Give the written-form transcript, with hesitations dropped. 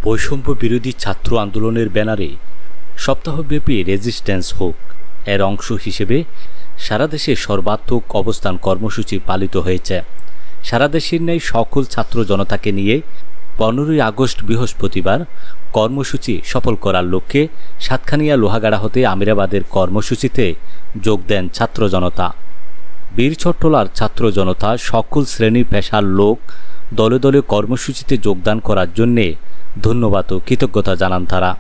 বৈষম্য বিরোধী ছাত্র আন্দোলনের ব্যানারে সপ্তাহব্যাপী রেজিস্ট্যান্স হোক এর অংশ হিসেবে সারা দেশে সর্বাত্মক অবস্থান কর্মসূচি পালিত হয়েছে। সারা দেশের ন্যায় সকল ছাত্র জনতাকে নিয়ে 15ই আগস্ট বৃহস্পতিবার কর্মসূচি সফল করার লক্ষ্যে সাতখানিয়া লোহাগাড়া হতে আমিরাবাদের কর্মসূচিতে যোগ দেন ছাত্র জনতা। বীরছট্টলার ছাত্র জনতা সকল শ্রেণী পেশার লোক দলে দলে কর্মসূচিতে যোগদান করার জন্যে ধন্যবাদ ও কৃতজ্ঞতা জানান তারা।